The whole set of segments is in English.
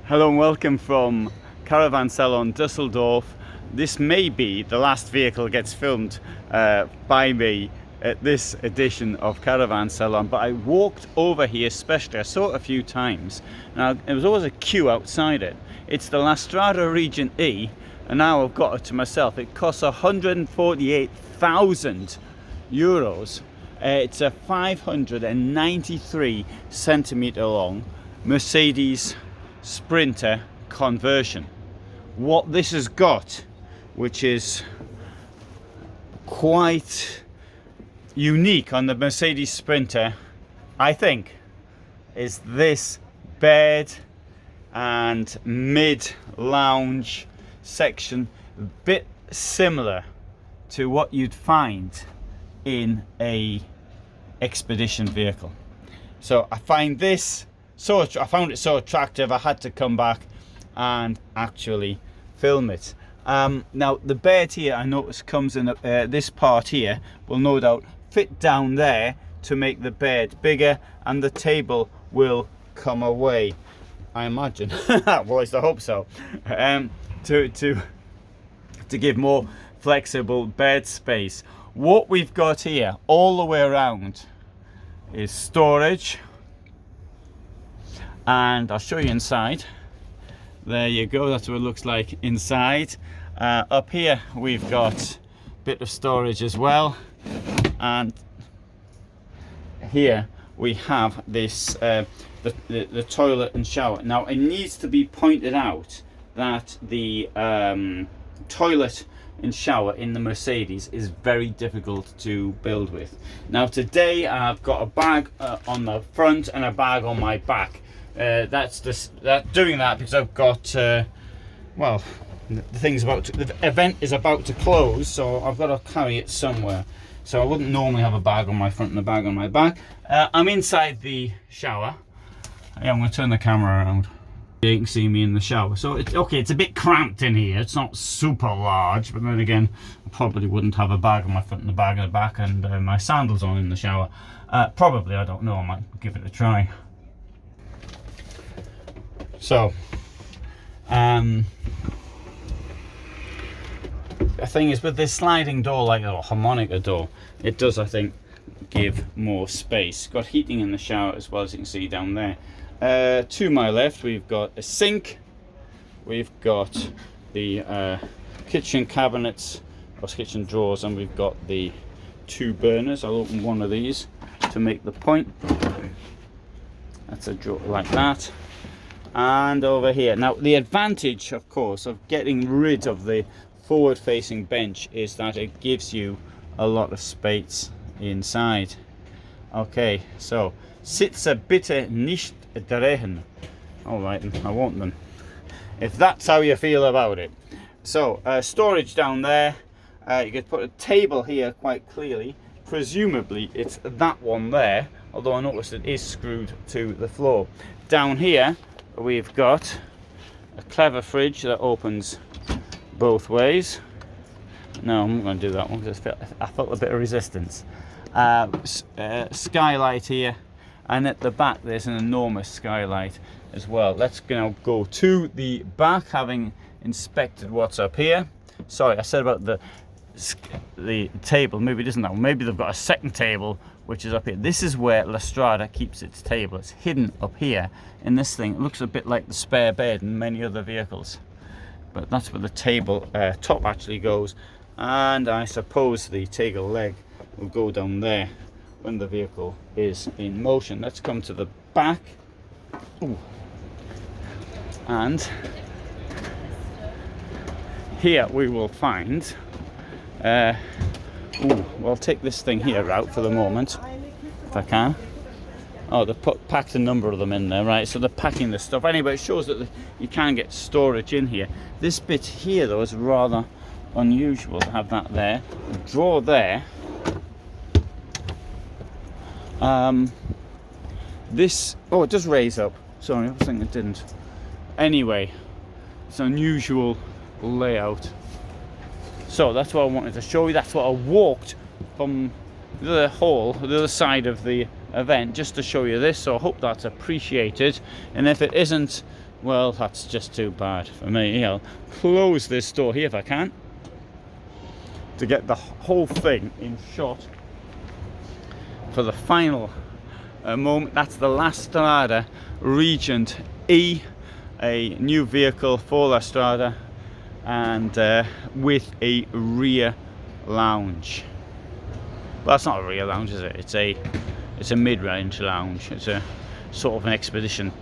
Hello and welcome from Caravan Salon Dusseldorf. This may be the last vehicle gets filmed by me at this edition of Caravan Salon, but I walked over here especially. I saw it a few times. Now, there was always a queue outside it. It's the Strada Regent E, and now I've got it to myself. It costs 148,000 euros. It's a 593 centimeter long Mercedes Sprinter conversion. What this has got, which is quite unique on the Mercedes Sprinter, I think, is this bed and mid-lounge section, a bit similar to what you'd find in a expedition vehicle. So I find this I found it so attractive, I had to come back and actually film it. Now the bed here, I noticed, comes in this part here will no doubt fit down there to make the bed bigger, and the table will come away, I imagine. Well, at least I hope so. To give more flexible bed space. What we've got here all the way around is storage. And I'll show you inside. There you go, that's what it looks like inside. Up here we've got a bit of storage as well, and here we have this the toilet and shower. Now it needs to be pointed out that the toilet and shower in the Mercedes is very difficult to build with. Now today I've got a bag on the front and a bag on my back. Doing that because I've got well, the event is about to close, so I've got to carry it somewhere. So I wouldn't normally have a bag on my front and a bag on my back. I'm inside the shower. Yeah, I'm going to turn the camera around. You can see me in the shower. So it's okay, it's a bit cramped in here. It's not super large, but then again, I probably wouldn't have a bag on my front and a bag on the back and my sandals on in the shower. Probably, I don't know. I might give it a try. So, the thing is, with this sliding door, like a harmonica door, it does, I think, give more space. Got heating in the shower as well, as you can see down there. To my left, we've got a sink. We've got the kitchen cabinets, or kitchen drawers, and we've got the two burners. I'll open one of these to make the point. That's a drawer like that. And over here, now the advantage, of course, of getting rid of the forward-facing bench is that it gives you a lot of space inside. Okay, so Sitze bitte nicht drehen. All right, I won't then, if that's how you feel about it. So storage down there. You could put a table here quite clearly. Presumably it's that one there, although I noticed it is screwed to the floor. Down here we've got a clever fridge that opens both ways. No, I'm not going to do that one because I felt a bit of resistance. Skylight here, and at the back there's an enormous skylight as well. Let's now go to the back, having inspected what's up here. Sorry, I said about the table. Maybe it isn't that one. Maybe they've got a second table which is up here. This is where La Strada keeps its table. It's hidden up here in this thing. It looks a bit like the spare bed in many other vehicles, but that's where the table top actually goes, and I suppose the table leg will go down there when the vehicle is in motion. Let's come to the back. Ooh. And here we will find we'll take this thing here out for the moment, if I can. Oh, they've packed a number of them in there, right? So they're packing this stuff. Anyway, it shows that you can get storage in here. This bit here, though, is rather unusual to have that there. A drawer there. This, oh, it does raise up. Sorry, I was thinking it didn't. Anyway, it's an unusual layout. So that's what I wanted to show you. That's what I walked from the hall, the other side of the event, just to show you this. So I hope that's appreciated, and if it isn't, well, that's just too bad for me. I'll close this door here if I can to get the whole thing in shot for the final moment. That's the last Strada Regent E, a new vehicle for La Strada, and with a rear lounge. Well, that's not a rear lounge, is it? It's a mid-range lounge. It's a sort of an expedition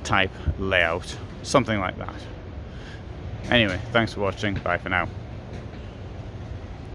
type layout, something like that. Anyway, thanks for watching. Bye for now.